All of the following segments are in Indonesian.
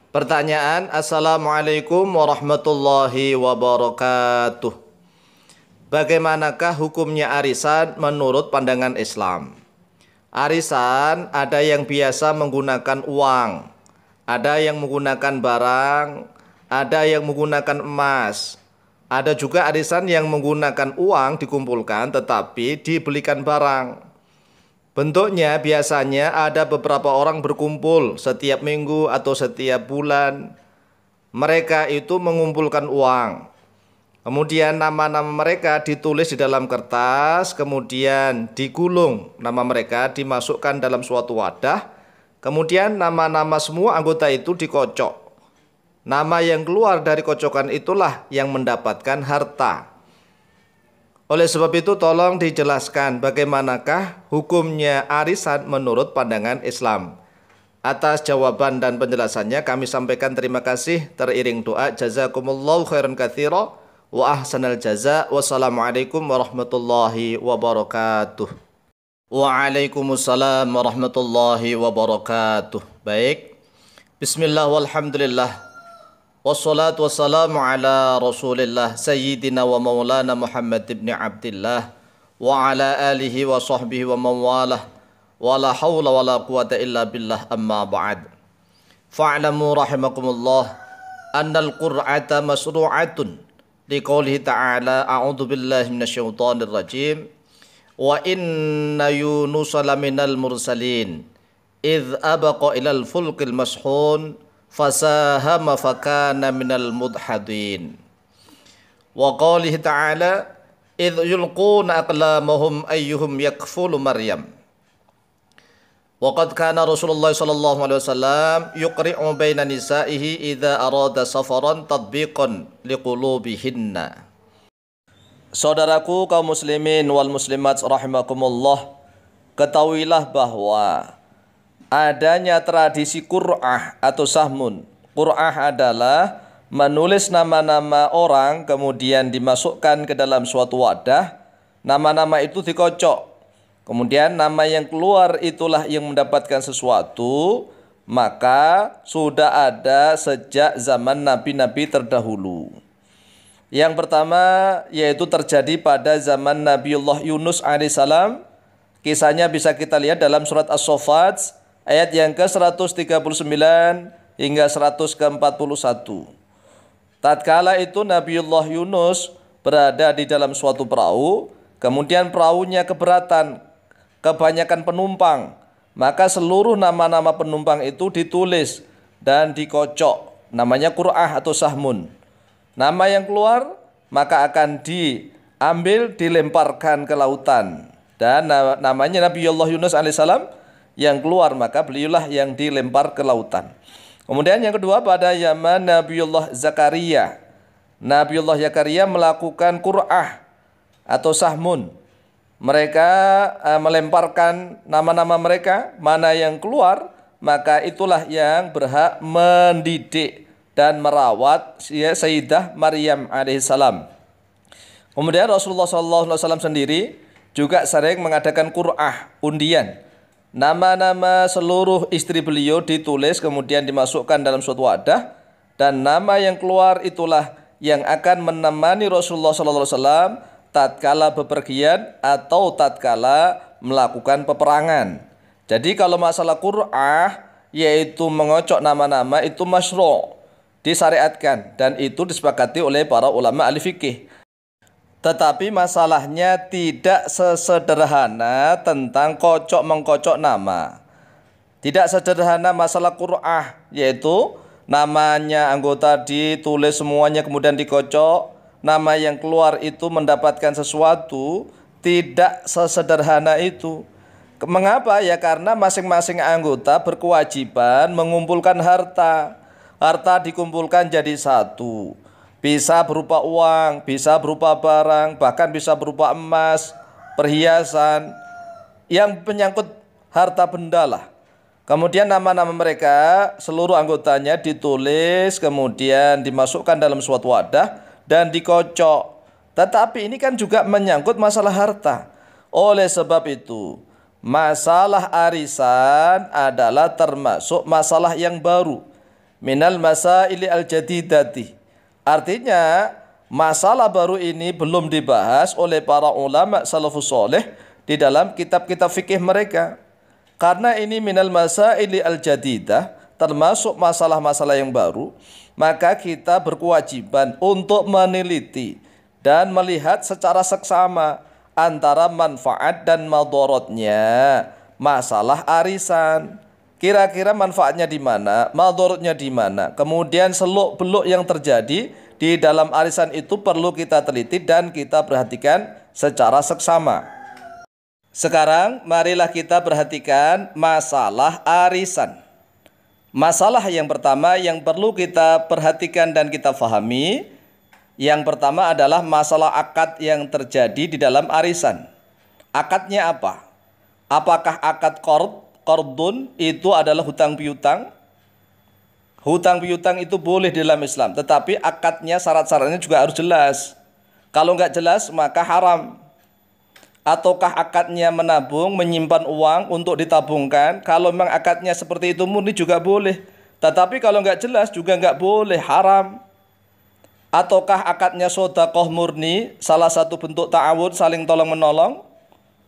Pertanyaan, Assalamualaikum warahmatullahi wabarakatuh. Bagaimanakah hukumnya arisan menurut pandangan Islam? Arisan ada yang biasa menggunakan uang, ada yang menggunakan barang, ada yang menggunakan emas. Ada juga arisan yang menggunakan uang dikumpulkan tetapi dibelikan barang. Bentuknya biasanya ada beberapa orang berkumpul setiap minggu atau setiap bulan. Mereka itu mengumpulkan uang. Kemudian nama-nama mereka ditulis di dalam kertas, kemudian digulung. Nama mereka dimasukkan dalam suatu wadah. Kemudian nama-nama semua anggota itu dikocok. Nama yang keluar dari kocokan itulah yang mendapatkan harta. Oleh sebab itu tolong dijelaskan bagaimanakah hukumnya arisan menurut pandangan Islam. Atas jawaban dan penjelasannya kami sampaikan terima kasih teriring doa jazakumullahu khairan katsira wa ahsanal jaza. Wassalamualaikum warahmatullahi wabarakatuh. Waalaikumsalam warahmatullahi wabarakatuh. Baik. Bismillah walhamdulillah. Wassalatu wassalamu ala rasulillah sayyidina wa maulana Muhammad ibn Abdillah wa ala alihi wa sahbihi wa mawalah wa la hawla wa la quwata illa billah amma ba'd. Fa'lamu rahimakumullah annal qur'ata masru'atun liqaulihi ta'ala a'udzu billahi minasyaitonir rajim wa inna yunusa laminal mursalin idh abaqa ilal fulkil mashhun fasahama fakana minal mudhadin. Wa qalihi ta'ala idh yulquna aqlamahum ayyuhum yakfulu Maryam. Wa qad kana Rasulullah sallallahu alaihi wasallam yuqri'u baina nisa'ihi idza arada safaran tadbiqan liqulubihinna. Saudaraku kaum muslimin wal muslimat rahimakumullah, ketahuilah bahwa adanya tradisi qur'ah atau sahmun. Qur'ah adalah menulis nama-nama orang kemudian dimasukkan ke dalam suatu wadah. Nama-nama itu dikocok. Kemudian nama yang keluar itulah yang mendapatkan sesuatu. Maka sudah ada sejak zaman nabi-nabi terdahulu. Yang pertama yaitu terjadi pada zaman Nabiullah Yunus alaihissalam. Kisahnya bisa kita lihat dalam surat As-Saffat ayat yang ke-139 hingga 141. Tatkala itu Nabiullah Yunus berada di dalam suatu perahu, kemudian perahunya keberatan, kebanyakan penumpang, maka seluruh nama-nama penumpang itu ditulis dan dikocok, namanya qur'ah atau sahmun. Nama yang keluar maka akan diambil, dilemparkan ke lautan, dan namanya Nabiullah Yunus alaihissalam yang keluar, maka beliaulah yang dilempar ke lautan. Kemudian yang kedua pada zaman Nabiullah Zakaria. Nabiullah Zakaria melakukan qur'ah atau sahmun. Mereka melemparkan nama-nama mereka, mana yang keluar maka itulah yang berhak mendidik dan merawat Sayyidah Maryam alaihissalam. Kemudian Rasulullah SAW sendiri juga sering mengadakan qur'ah, undian. Nama-nama seluruh istri beliau ditulis kemudian dimasukkan dalam suatu wadah, dan nama yang keluar itulah yang akan menemani Rasulullah SAW tatkala bepergian atau tatkala melakukan peperangan. Jadi kalau masalah qur'ah yaitu mengocok nama-nama itu masyru', disyariatkan, dan itu disepakati oleh para ulama ahli fikih. Tetapi masalahnya tidak sesederhana tentang kocok-mengkocok nama. Tidak sederhana masalah qur'ah, yaitu namanya anggota ditulis semuanya kemudian dikocok. Nama yang keluar itu mendapatkan sesuatu. Tidak sesederhana itu. Mengapa? Ya karena masing-masing anggota berkewajiban mengumpulkan harta. Harta dikumpulkan jadi satu. Bisa berupa uang, bisa berupa barang, bahkan bisa berupa emas, perhiasan, yang menyangkut harta benda lah. Kemudian nama-nama mereka, seluruh anggotanya ditulis, kemudian dimasukkan dalam suatu wadah dan dikocok. Tetapi ini kan juga menyangkut masalah harta. Oleh sebab itu, masalah arisan adalah termasuk masalah yang baru. minal masaili al-jadidati. Artinya masalah baru ini belum dibahas oleh para ulama salafus soleh di dalam kitab-kitab fikih mereka. Karena ini minal masaili al-jadidah, termasuk masalah-masalah yang baru, maka kita berkewajiban untuk meneliti dan melihat secara seksama antara manfaat dan madorotnya masalah arisan. Kira-kira manfaatnya di mana, madorotnya di mana. Kemudian seluk-beluk yang terjadi di dalam arisan itu perlu kita teliti dan kita perhatikan secara seksama. Sekarang marilah kita perhatikan masalah arisan. Masalah yang pertama yang perlu kita perhatikan dan kita fahami, yang pertama adalah masalah akad yang terjadi di dalam arisan. Akadnya apa? Apakah akad qardun itu adalah hutang piutang? Hutang piutang itu boleh di dalam Islam, tetapi akadnya, syarat-syaratnya juga harus jelas. Kalau nggak jelas maka haram. Ataukah akadnya menabung, menyimpan uang untuk ditabungkan? Kalau memang akadnya seperti itu murni juga boleh. Tetapi kalau nggak jelas juga nggak boleh, haram. Ataukah akadnya sodaqoh murni, salah satu bentuk ta'awun, saling tolong menolong?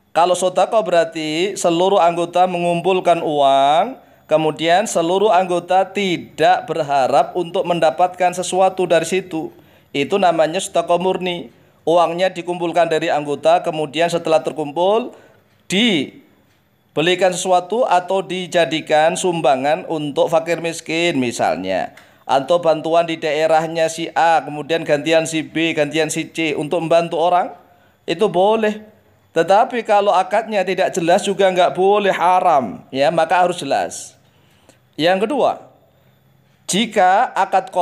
Kalau sodaqoh berarti seluruh anggota mengumpulkan uang, kemudian seluruh anggota tidak berharap untuk mendapatkan sesuatu dari situ. Itu namanya sodaqoh murni. Uangnya dikumpulkan dari anggota, kemudian setelah terkumpul dibelikan sesuatu atau dijadikan sumbangan untuk fakir miskin misalnya, atau bantuan di daerahnya si A, kemudian gantian si B, gantian si C untuk membantu orang, itu boleh. Tetapi kalau akadnya tidak jelas juga nggak boleh, haram, ya, maka harus jelas. Yang kedua, jika akad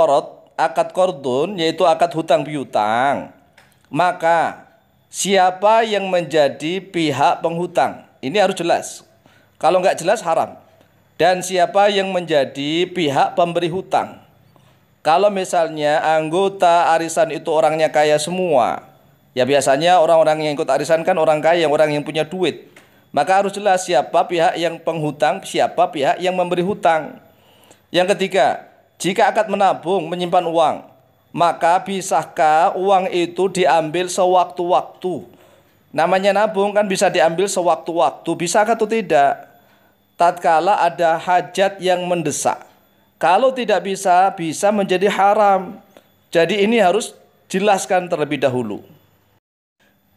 qardun yaitu akad hutang piutang, maka siapa yang menjadi pihak penghutang? Ini harus jelas. Kalau nggak jelas haram. Dan siapa yang menjadi pihak pemberi hutang? Kalau misalnya anggota arisan itu orangnya kaya semua, ya biasanya orang-orang yang ikut arisan kan orang kaya, orang yang punya duit. Maka harus jelas siapa pihak yang penghutang, siapa pihak yang memberi hutang. Yang ketiga, jika akad menabung, menyimpan uang, maka bisakah uang itu diambil sewaktu-waktu? Namanya nabung kan bisa diambil sewaktu-waktu, bisakah atau tidak? Tatkala ada hajat yang mendesak. Kalau tidak bisa, bisa menjadi haram. Jadi ini harus jelaskan terlebih dahulu.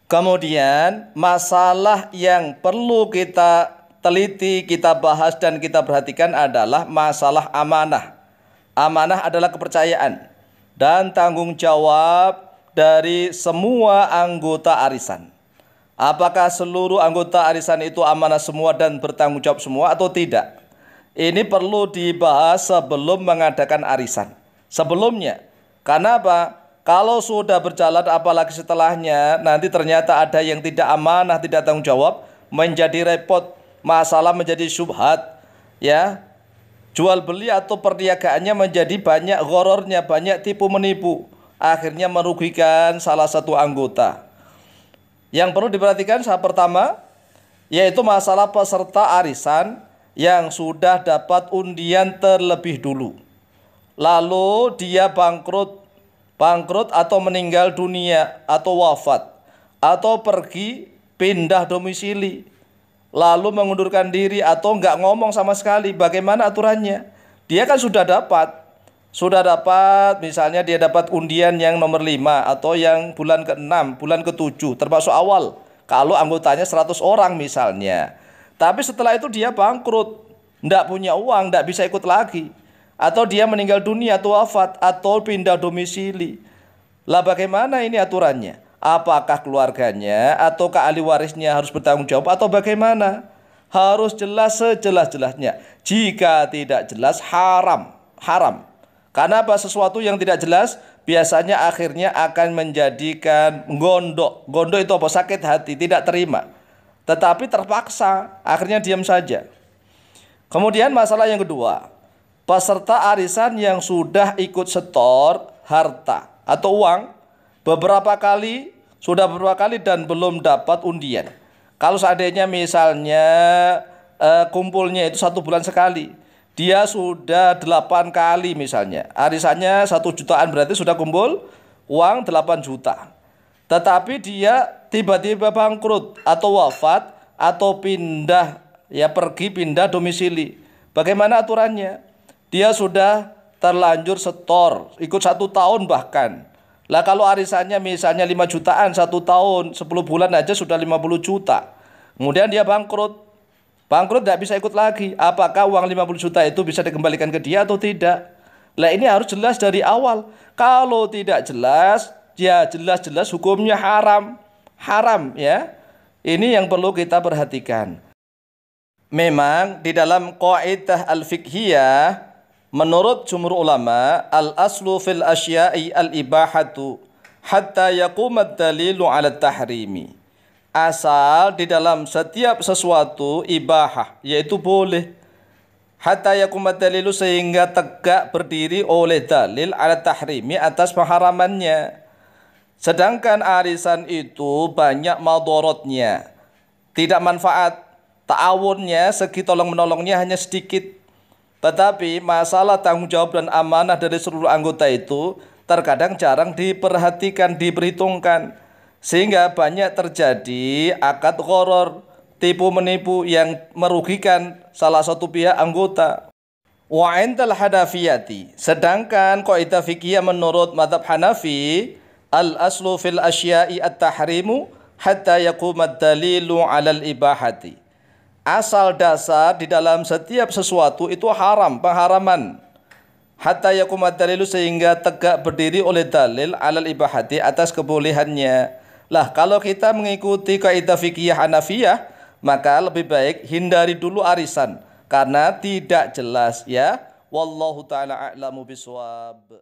Kemudian masalah yang perlu kita teliti, kita bahas dan kita perhatikan adalah masalah amanah. Amanah adalah kepercayaan dan tanggung jawab dari semua anggota arisan. Apakah seluruh anggota arisan itu amanah semua dan bertanggung jawab semua atau tidak? Ini perlu dibahas sebelum mengadakan arisan. Sebelumnya, karena apa? Kalau sudah berjalan apalagi setelahnya, nanti ternyata ada yang tidak amanah, tidak tanggung jawab, menjadi repot, masalah menjadi syubhat, ya. Jual beli atau perniagaannya menjadi banyak ghorornya, banyak tipu menipu, akhirnya merugikan salah satu anggota. Yang perlu diperhatikan saat pertama yaitu masalah peserta arisan yang sudah dapat undian terlebih dulu, lalu dia bangkrut atau meninggal dunia atau wafat atau pergi pindah domisili, lalu mengundurkan diri atau nggak ngomong sama sekali, bagaimana aturannya? Dia kan sudah dapat misalnya dia dapat undian yang nomor 5 atau yang bulan ke-6, bulan ke-7 termasuk awal, kalau anggotanya 100 orang misalnya. Tapi setelah itu dia bangkrut, nggak punya uang, nggak bisa ikut lagi, atau dia meninggal dunia atau wafat atau pindah domisili. Lah bagaimana ini aturannya? Apakah keluarganya atau ahli warisnya harus bertanggung jawab atau bagaimana? Harus jelas sejelas-jelasnya. Jika tidak jelas, haram. Karena apa? Sesuatu yang tidak jelas biasanya akhirnya akan menjadikan gondok. Gondok itu apa? Sakit hati, tidak terima. Tetapi terpaksa, akhirnya diam saja. Kemudian masalah yang kedua, peserta arisan yang sudah ikut setor harta atau uang sudah beberapa kali dan belum dapat undian. Kalau seandainya misalnya kumpulnya itu 1 bulan sekali, dia sudah 8 kali misalnya. Arisannya 1 jutaan berarti sudah kumpul uang 8 juta. Tetapi dia tiba-tiba bangkrut atau wafat atau pindah, ya pergi pindah domisili. Bagaimana aturannya? Dia sudah terlanjur setor, ikut 1 tahun bahkan. Lah kalau arisannya misalnya 5 jutaan 1 tahun, 10 bulan aja sudah 50 juta. Kemudian dia bangkrut. Bangkrut tidak bisa ikut lagi. Apakah uang 50 juta itu bisa dikembalikan ke dia atau tidak? Lah ini harus jelas dari awal. Kalau tidak jelas, ya jelas-jelas hukumnya haram. Haram ya. Ini yang perlu kita perhatikan. Memang di dalam qaidah al-fiqhiyah, menurut jumhur ulama, al-aslu fil asya'i al-ibahatu hatta yaqumat dalilu ala tahrimi. Asal di dalam setiap sesuatu ibahah, yaitu boleh. Hatta yaqumat dalilu, sehingga tegak berdiri oleh dalil ala tahrimi, atas pengharamannya. Sedangkan arisan itu banyak madorotnya, tidak manfaat. Ta'awunnya, segi tolong-menolongnya hanya sedikit. Tetapi masalah tanggung jawab dan amanah dari seluruh anggota itu terkadang jarang diperhatikan, diperhitungkan. Sehingga banyak terjadi akad gharar, tipu menipu yang merugikan salah satu pihak anggota. Wa indal Hanafiyati, sedangkan kaidah fikih menurut mazhab Hanafi, al aslu fil asya'i at-tahrimu hatta yaqumat dalilu 'alal ibahati. Asal dasar di dalam setiap sesuatu itu haram, pengharaman. Hatta yaqumat dalilu, sehingga tegak berdiri oleh dalil 'alal ibahati, atas kebolehannya. Lah kalau kita mengikuti kaidah fikih Hanafiyah, maka lebih baik hindari dulu arisan karena tidak jelas ya. Wallahu taala a'lamu bishawab.